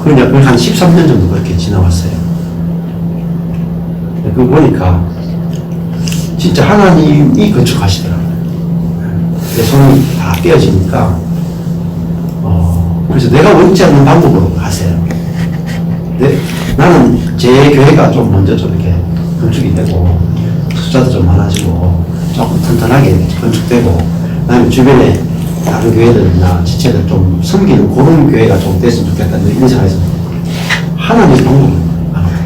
그러니까 그걸 한 13년 정도 그렇게 지나왔어요. 그거 보니까 진짜 하나님이 건축하시더라고요. 내 손이 다 떼어지니까 그래서 내가 원치 않는 방법으로 하세요. 나는 제 교회가 좀 먼저 좀 이렇게 건축이 되고 숫자도 좀 많아지고 조금 튼튼하게 건축되고 그다음에 주변에 다른 교회들이나 지체들 좀 섬기는 그런 교회가 좀 됐으면 좋겠다는 인생에서 하나님의 방법을 안 해요.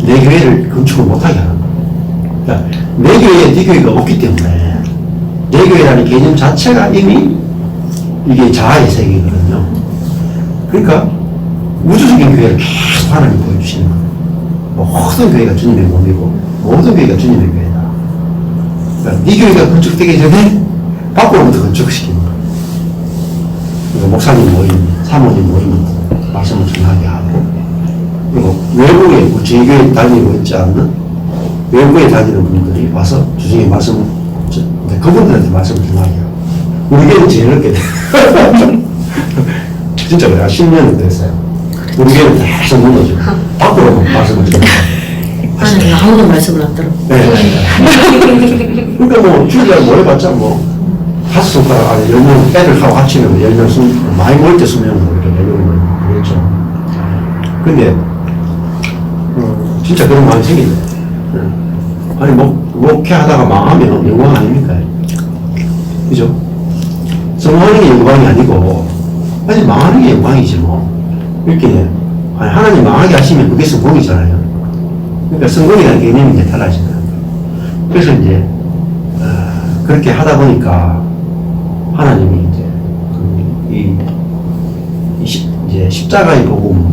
내 교회를 건축을 못하게 하는 거예요. 그러니까 내 교회에 네 교회가 없기 때문에 내 교회라는 개념 자체가 이미 이게 자아의 세계거든요. 그러니까 우주적인 교회를 계속 하나님 보여주시는 거예요. 모든 교회가 주님의 몸이고 모든 교회가 주님의 교회다. 그러니까 네 교회가 건축되기 전에 밖으로부터 건축시키는 거예요. 그리고 목사님 모임, 사모님 모임은 말씀을 전하게 하고 그리고 외부에 저희 교회 다니고 있지 않는 외국에 다니는 분들이 와서 주중에 그분들한테 말씀을 드려요. 우리 교회는 제일 늦게 돼. 진짜 그래요. 10년은 됐어요. 우리 교회는 계속 무너지고 밖으로 말씀을 드려요.
하나님 아무도 말씀을 안 들어.
네. 그러니까 뭐 주일날 모여봤자 뭐 5손가락 안에 10명 애들 하고 합치면 10명 많이 모일 때 20명 모이죠. 10명 모이겠죠. 근데 진짜 그런 마음이 생기네. 아니 목회하다가 망하면 영광 아닙니까? 그죠? 성공하는 게 영광이 아니고 아니 망하는 게 영광이지 뭐. 이렇게 아니 하나님 망하게 하시면 그게 성공이잖아요. 그러니까 성공이라는 개념이 이제 달라진 거예요. 그래서 이제 그렇게 하다 보니까 하나님이 이제 십자가의 복음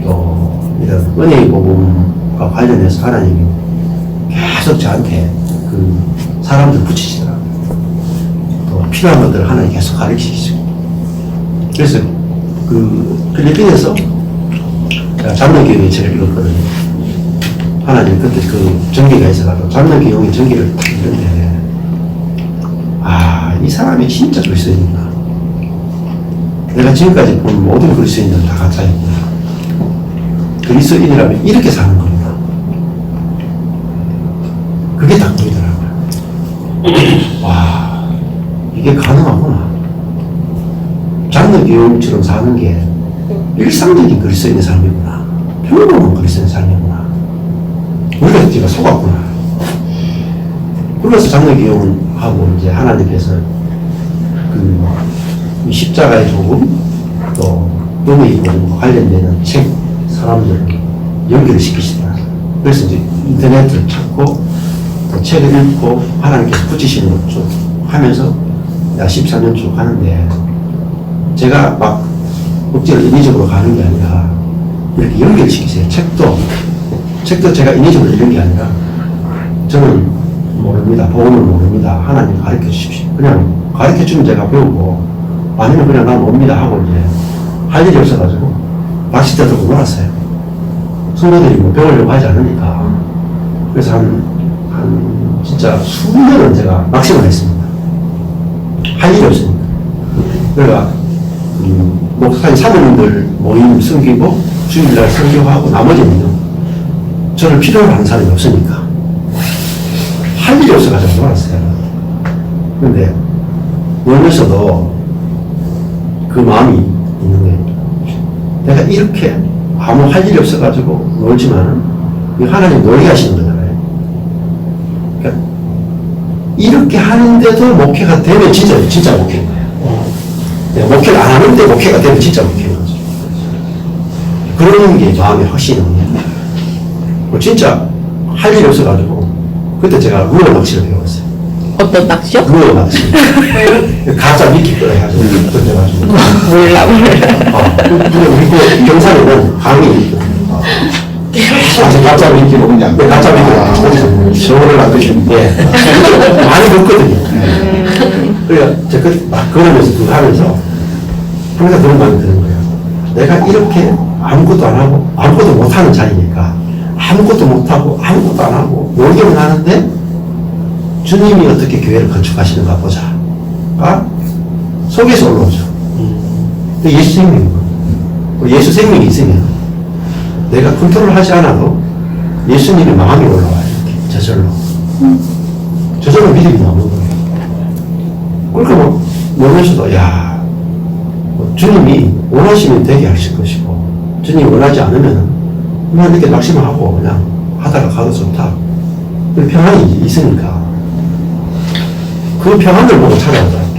또 이런 은혜의 복음과 관련해서 하나님이 계속 저한테 그 사람들 붙이시더라고요. 또 필요한 것들을 하나님 계속 가르치시고. 그래서 그 필리핀에서 장로교회 책을 읽었거든요. 하나님 그때 그 전기가 있어가지고 장로교회 전기를 딱 읽는데 이 사람이 진짜 그리스도인이구나. 내가 지금까지 본 모든 그리스도인들은 다 가짜였구나. 그리스도인이라면 이렇게 사는 거구나. 그게 딱 보이더라고요. 와, 이게 가능하구나. 장로교육처럼 사는 게 일상적인 그리스도인의 삶이구나. 평범한 그리스도인의 삶이구나. 우리가 제가 속았구나. 그래서 장로교육하고 이제 하나님께서 그 십자가의 복음 또 은혜의 복음과 관련되는 책 사람들을 연결을 시키시더라고요. 그래서 이제 인터넷을 찾고 또 책을 읽고 하나님께서 붙이시는 것 쭉 하면서 내가 13년 쭉 하는데 제가 막 억지로 인위적으로 가는 게 아니라 이렇게 연결을 시키세요. 책도 제가 인위적으로 읽는 게 아니라 저는 모릅니다. 복음을 모릅니다. 하나님 가르쳐 주십시오. 그냥 가르쳐 주면 제가 배우고 아니면 그냥 난 옵니다 하고 이제 할 일이 없어가지고 낚싯대 들고 놀았어요. 성도들이 뭐 배우려고 하지 않으니까. 그래서 진짜 수년은 제가 낚시만 했습니다. 할 일이 없으니까. 그러니까 목사님 사모님들 모임 섬기고 주일날 설교하고 나머지는요 저를 필요로 하는 사람이 없으니까 할 일이 없어가지고 놀았어요. 근데 놀면서도 그 마음이 있는 거예요. 내가 이렇게 아무 할 일이 없어가지고 놀지만은 하나님 놀게 하시는 거잖아요. 그러니까 이렇게 하는데도 목회가 되면 진짜 목회인 거예요. 목회를 안 하는데 목회가 되면 진짜 목회인 거죠. 그런 게 마음의 확신이 있는 거예요. 진짜 할 일이 없어가지고 그때 제가 루어 낚시를 배웠어요.
어떤 낚시요?
루어 낚시. 가짜 미끼 끌어가지고 던져가지고.
몰라.
근데 우리 그 경산에는 강이 있거든요. 가짜 미끼로 그냥 가짜 미끼로 저거를 놔두시는데 많이 먹거든요. 그러니까 제가 막 걸으면서 그거 하면서 항상 그런 마음이 드는 거예요. 내가 이렇게 아무것도 안 하고 아무것도 못하는 자리니까 아무것도 못하고 아무것도 안 하고 놀기만 하는데 주님이 어떻게 교회를 건축하시는가 보자가 속에서 올라오죠. 예수 생명인 거예요. 예수 생명이 있으면 내가 컨트롤 하지 않아도 예수님의 마음이 올라와요. 이렇게 저절로 믿음이 나오는 거예요. 그러니까 뭐 놀면서도 주님이 원하시면 되게 하실 것이고 주님이 원하지 않으면 그냥 이렇게 낙심을 하고 그냥 하다가 가도 좋다. 평안이 있으니까 그 평안을 보고 찾아오더라고요.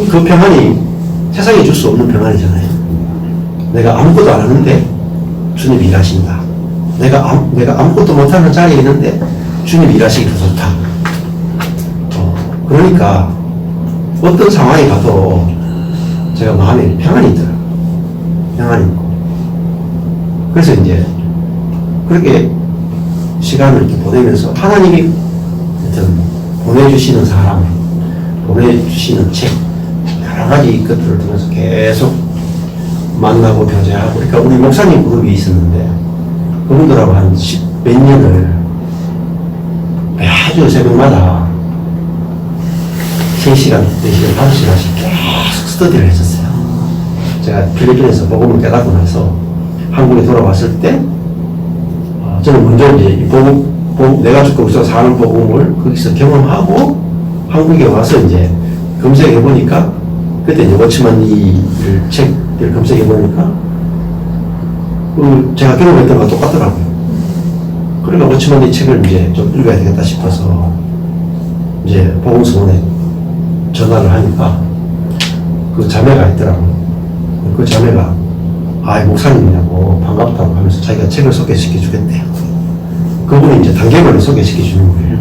그 평안이 세상에 줄 수 없는 평안이잖아요. 내가 아무것도 안 하는데 주님이 일하신다. 내가 아무것도 못하는 자리에 있는데 주님이 일하시기 더 좋다. 그러니까 어떤 상황에 가도 제가 마음에 평안이 있더라고요. 평안이 있고. 그래서 이제 그렇게 시간을 이렇게 보내면서 하나님이 보내주시는 사람, 보내주시는 책, 여러 가지 것들을 통해서 계속 만나고 교제하고. 그러니까 우리 목사님 그룹이 있었는데 그분들하고 한 10몇 년을 아주 새벽마다 3시간, 4시간, 5시간씩 계속 스터디를 했었어요. 제가 필리핀에서 복음을 깨닫고 나서 한국에 돌아왔을 때 저는 먼저 이제 이 내가 죽고 있어 사는 복음을 거기서 경험하고 한국에 와서 이제 검색해 보니까 그때 이제 워치만 이를 책을 검색해 보니까 제가 경험했던 거랑 똑같더라고요. 그러니까 워치만 이 책을 이제 좀 읽어야 되겠다 싶어서 이제 복음서원에 전화를 하니까 그 자매가 있더라고요. 그 자매가 목사님이냐고 반갑다고 하면서 자기가 책을 소개시켜 주겠대요. 그분이 이제 단계별로 소개시켜 주는 거예요.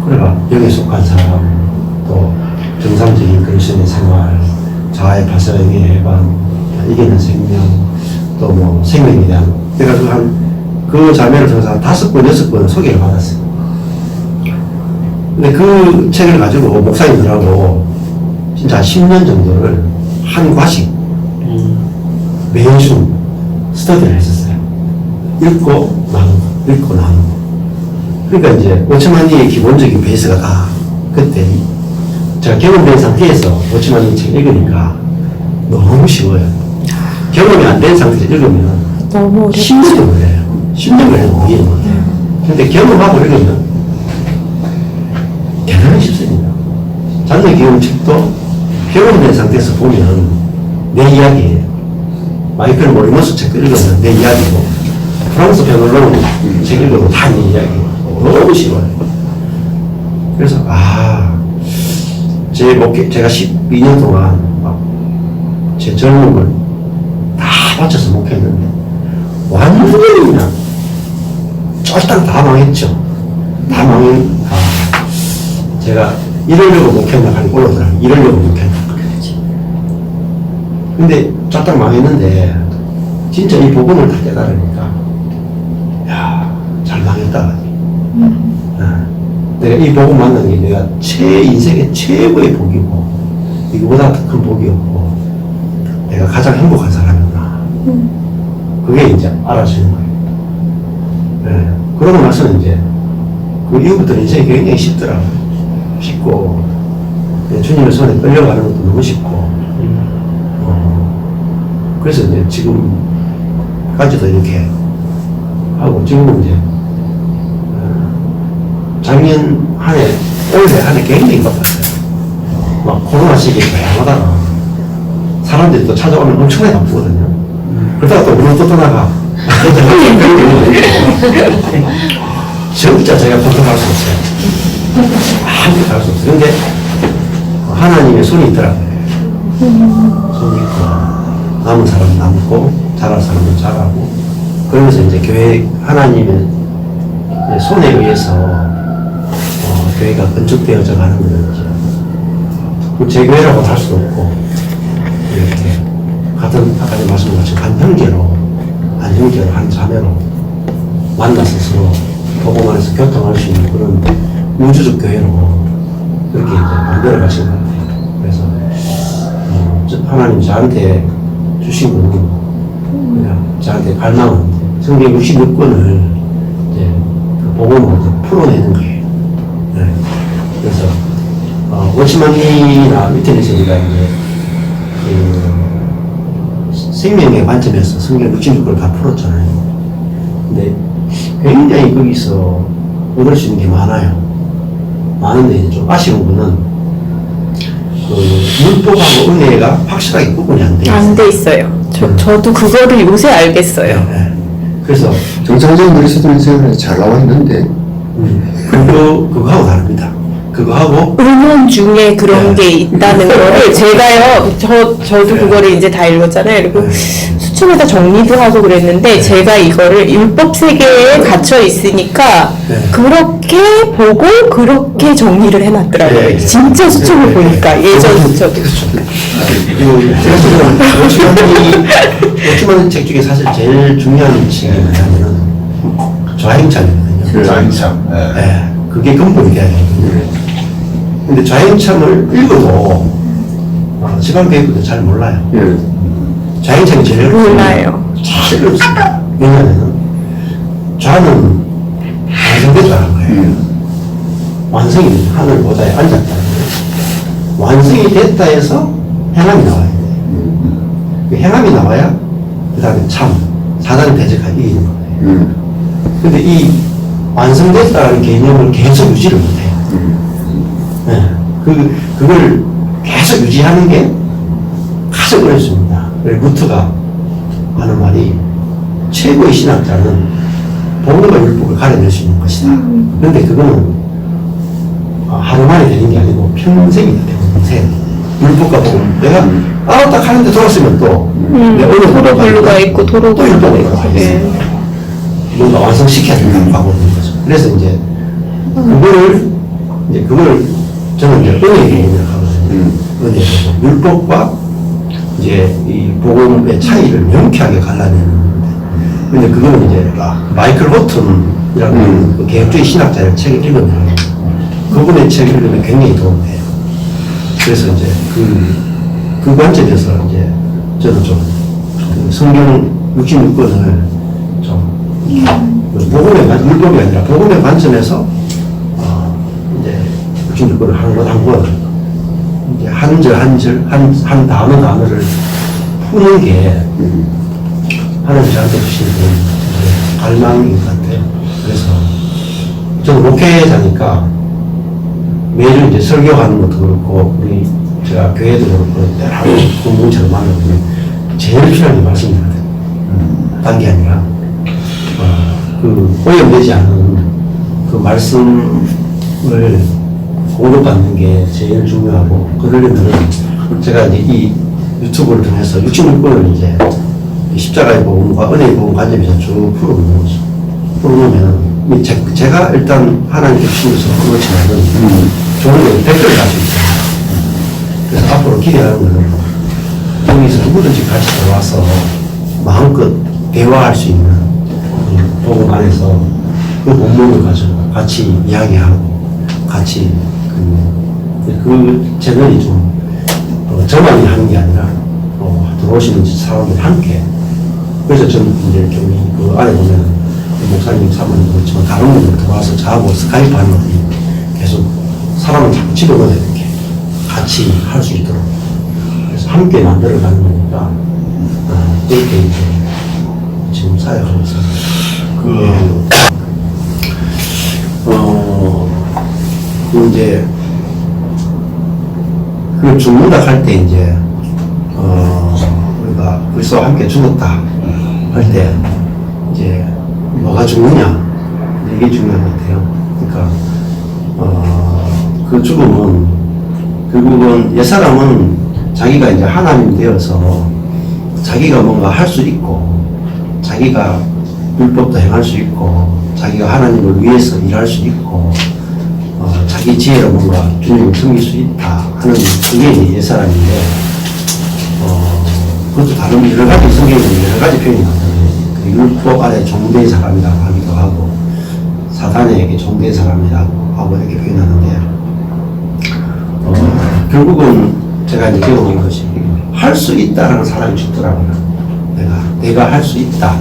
그래가 여기에 속한 사람, 또 정상적인 그리스도의 생활, 자아의 파생의 해방, 이기는 생명, 또 뭐 생명에 대한, 그래가지고 그 자매를 통해서 한 5번, 6번 소개를 받았어요. 근데 그 책을 가지고 목사님들하고 진짜 한 10년 정도를 한 과씩 매주 스터디를 했었어요. 읽고 나누고. 그러니까 이제 워치만니의 기본적인 베이스가 다 그때 제가 경험된 상태에서 워치만니 책 읽으니까 너무 쉬워요. 경험이 안 된 상태에서 읽으면
너무
10년 걸려요. 10년 걸려도 못 이해는 못해요. 근데 경험하고 읽으면 대단히 쉽습니다. 장래 기용 책도 경험된 상태에서 보면 내 이야기예요. 마이클 모리머스 책 읽으면 내 이야기고, 프랑스 변호론 책 읽어도 다 내 이야기고, 너무 쉬워요. 그래서, 제가 12년 동안 제 젊음을 다 바쳐서 목회했는데, 완전히 그냥 쫄딱 다 망했죠. 제가 이러려고 목회한다 하니 올라오더라고요. 이러려고 목회한다. 근데 쫄딱 망했는데 진짜 이 복음을 다 깨달으니까 잘 망했다. 내가 이 복음 만난 게 내가 인생의 최고의 복이고 이거보다 더 큰 복이 없고 내가 가장 행복한 사람이구나. 그게 이제 알아지는 거예요. 그러고 나서는 이제 그 이후부터 인생이 굉장히 쉽더라고요. 쉽고 주님의 손에 끌려가는 것도 너무 쉽고 그래서 이제 지금까지도 이렇게 하고 지금은 이제 작년 올해 한 해 굉장히 바빴어요. 막 코로나 시기에 다양하다가 사람들이 또 찾아오면 엄청나게 바쁘거든요. 그러다가 또 오늘 또 떠나가. 진짜 제가 컨트롤할 수 없어요. 아무것도 할 수 없어요. 근데 하나님의 손이 있더라고요. 손이 있고 남은 사람은 남고 잘할 사람은 잘하고 그러면서 이제 교회 하나님의 손에 의해서 교회가 건축되어져 가는 거죠. 제 교회라고 할 수도 없고 이렇게 같은 아까 말씀드린 한 형제로 한 자매로 만나서 서로 복음 안에서 교통할 수 있는 그런 우주적 교회로 그렇게 이제 만들어 가신 것 같아요. 그래서 하나님 저한테 주신 거는 그냥 저한테 갈망은 성경 66권을 이제 그 복음으로 풀어내는 거예요. 네. 그래서 워치만이나 밑에서 우리가 이제 생명의 관점에서 성경 66권을 다 풀었잖아요. 근데 굉장히 거기서 얻을 수 있는 게 많아요. 많은데 이제 좀 아쉬운 거는 그 율법하고 은혜가 확실하게 구분이 안 돼 있어요.
안 돼 있어요. 저도 그거를 요새 알겠어요.
네. 그래서
정상적인 그리스도인 생활에 잘 나와 있는데
그거하고 다릅니다. 그거하고
음원 중에 그런 게 있다는 거를 제가요, 저도 그거를 이제 다 읽었잖아요. 그리고 수첩에다 정리도 하고 그랬는데 제가 이거를 율법 세계에 갇혀 있으니까 그렇게 보고 그렇게 정리를 해놨더라고요. 진짜 수첩을 보니까 예전 저도.
워치만 책 중에 사실 제일 중요한 책이 뭐냐면은 좌행찬이거든요.
좌행찬.
네. 그게 근본이 돼야 되거든요. 근데 좌행찬을 읽어도 시간 계획부터 잘 몰라요. 좌행찬이 제일
몰라요.
제일 어렵습니다. 왜냐하면 좌는 완성됐다는 거예요. 완성이 됐다. 하늘 보좌에 앉았다는 거예요. 완성이 됐다 해서 행함이 나와야 돼요. 그 행함이 나와야 그 다음에 참, 사단을 대적하기 이기는 거예요. 근데 이 완성됐다는 개념을 계속 유지를 못해요. 네. 그걸 계속 유지하는 게 가장 어렵습니다. 루트가 하는 말이 최고의 신학자는 복음과 율법을 가려낼 수 있는 것이다. 그런데 그거는 하루 만에 되는 게 아니고 평생이 돼요. 평생. 율법과 복음. 내가 딱 하는데 돌았으면 또 내 어느
도로 분류가 있고 도로
또
분류가
율법으로
있고.
가야 돼요. 뭔가 완성시켜야 된다고 하고 있는 거죠. 그래서 이제 그걸 저는 이제 은혜의 복음이라고 하거든요. 은혜의 복음. 율법과 이제 이 복음의 차이를 명쾌하게 갈라내는 건데. 근데 그거는 이제 마이클 호튼이라는 그 개혁주의 신학자의 책을 읽으면 그분의 책을 읽으면 굉장히 도움이 돼요. 그래서 이제 그 관점에서 이제 저는 좀 그 성경 66권을 좀 복음의 율법이 아니라 복음의 관점에서 이제 66권을 한 권 한 권 이제 한 절 한 절 한 단어를 푸는 게 하나님 저한테 주시는 갈망인 것 같아요. 그래서 저는 목회자니까 매주 이제 설교하는 것도 그렇고 우리 제가 교회도 그렇고 여러 공동체를 만나보면 제일 필요한 게 말씀이거든요. 딴 게 아니라 그 오염되지 않은 그 말씀을 공급받는 게 제일 중요하고 그러려면 제가 이제 이 유튜브를 통해서 66권을 이제 십자가의 복음과 은혜의 복음 관점에서 쭉 풀어놓는 거죠. 풀어놓으면 제가 일단 하나님께 주시면서 그렇지 않은 좋은 걸 100개를 가지고 있어요. 그래서 앞으로 기대하는 거는 여기서 누구든지 같이 들어와서 마음껏 대화할 수 있는 복음 안에서 그 본문을 가지고 같이 이야기하고 같이 그 채널이 좀 저만이 하는 게 아니라 들어오시는 사람들이 함께. 그래서 저는 이제 이렇게 그 안에 보면 목사님, 사모님도 그렇지만 다른 분들 들어와서 저하고 스카이프 하는 것들이 계속 사람을 자꾸 집어넣어야 이렇게 같이 할 수 있도록. 그래서 함께 만들어가는 거니까 그렇게 이제 지금 사역하고 있습니다. 이제 그 죽는다 할 때 이제 우리가 벌써 함께 죽었다 할 때 이제 뭐가 죽느냐 이게 중요한 것 같아요. 그러니까 그 죽음은 결국은 옛사람은 자기가 이제 하나님 되어서 자기가 뭔가 할 수 있고 자기가 율법도 행할 수 있고 자기가 하나님을 위해서 일할 수 있고 자기 지혜로 뭔가 주님을 섬길 수 있다 하는 그게 이제 옛사람인데 그것도 다른 여러 가지 성경에 여러 가지 표현이 나오잖아요. 그 율법 아래 종된 사람이라고 하기도 하고 사단에게 종된 사람이라고 하고 이렇게 표현하는데 결국은 제가 이제 배워본 것이 할 수 있다라는 사람이 죽더라고요. 내가 할 수 있다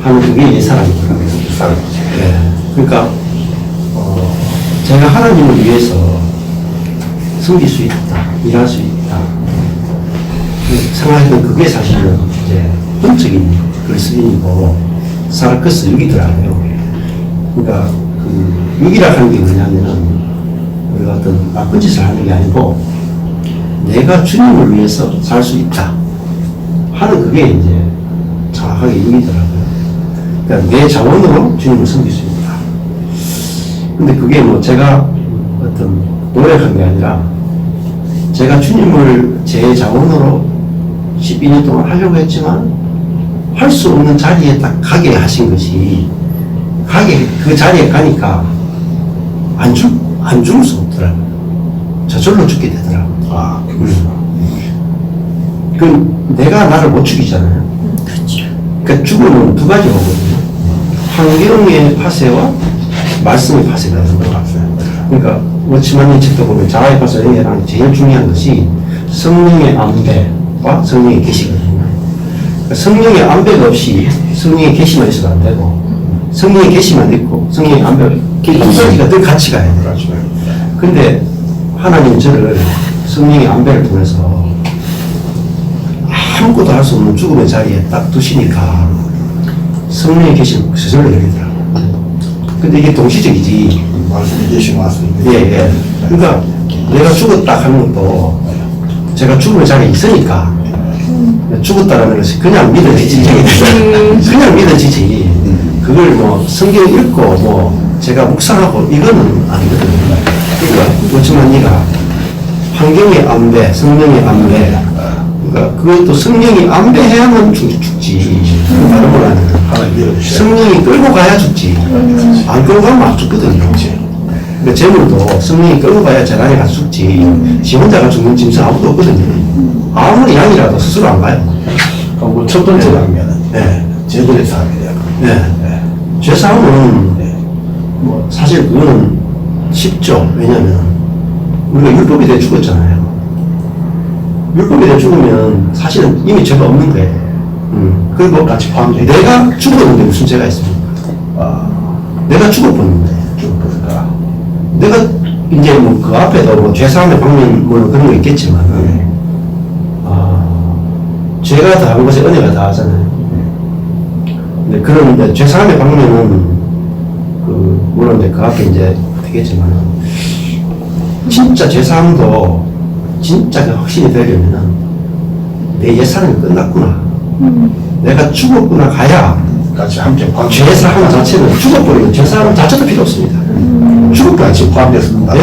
하는 그게 옛사람이더라고요. 네. 그러니까 제가 하나님을 위해서 섬길 수 있다, 일할 수 있다. 생각하면 그게 사실은 이제 본적인 그리스도인이고 사르크스 6이더라고요. 그러니까 그 6이라 하는 게 뭐냐면은 우리가 어떤 나쁜 짓을 하는 게 아니고 내가 주님을 위해서 살 수 있다 하는 그게 이제 정확하게 6이더라고요. 그러니까 내 자원으로 주님을 섬길 수 있다. 근데 그게 뭐 제가 어떤 노력한 게 아니라 제가 주님을 제 자원으로 12년 동안 하려고 했지만 할 수 없는 자리에 딱 가게 하신 것이 그 자리에 가니까 안 죽을 수 없더라고요. 저절로 죽게 되더라고요. 그 내가 나를 못 죽이잖아요.
그렇죠.
그러니까 죽음은 두 가지 거거든요. 환경의 파쇄와 말씀의 파쇄가 되는 것 같아요. 그러니까 워치만의 책도 보면 자아의 파쇄랑 제일 중요한 것이 성령의 안배와 성령의 계시거든요. 그러니까 성령의 안배가 없이 성령의 계시만 있어도 안 되고 성령이 계시만 있고 성령이 안 배워 두 가지가 늘 같이 가야 돼요. 근데 하나님 저를 성령의 안배를 통해서 아무것도 할 수 없는 죽음의 자리에 딱 두시니까 성령이 계신 저절로 열리더라고요. 근데 이게 동시적이지.
말씀해 주신 말씀입니다.
예, 예. 그러니까 내가 죽었다 하는 것도 제가 죽음의 자리에 있으니까 죽었다라는 것이 그냥 믿어지지. 그냥 믿어지지. 그걸 뭐 성경 읽고 뭐 제가 묵상하고 이거는 아니거든요. 그러니까 그렇지만 네가 환경의 안배, 성령의 안배, 그러니까 그것도 성령이 안배해야만 죽지. 다른 걸 아니에요.
하나님 믿어주시죠.
성령이 끌고 가야 죽지. 안 끌고 가면 안 죽거든요. 그러니까 재물도 성령이 끌고 가야 재단에 가서 죽지. 지 혼자가 죽는 짐승 아무도 없거든요. 아무리 양이라도 스스로 안 가요.
그럼 첫 번째 장면은
네.
제물의 삶이에요.
네. 죄사함은 뭐 사실 그거는 쉽죠. 왜냐면 우리가 율법에 대해 죽었잖아요. 율법에 대해 죽으면 사실은 이미 죄가 없는 거예요. 그리고
같이 포함되어
내가 죽었는데 무슨 죄가 있습니까? 내가 죽어버렸는데.
죽었을까?
내가 이제 뭐 그 앞에도 뭐 죄사함의 방면 뭐 그런 거 있겠지만 죄가 다한 것에 은혜가 다하잖아요. 근데 그런 이제 죄사함의 방면은 그 물론 이제 그 앞에 이제 되겠지만 진짜 죄사함도 진짜 그 확신이 되려면은 내 옛사람이 끝났구나. 내가 죽었구나 가야
같이 함께 포함.
죄사함 자체는 죽어버리면 죄사함 자체도 필요 없습니다.
같이 포함됐습니다.
네.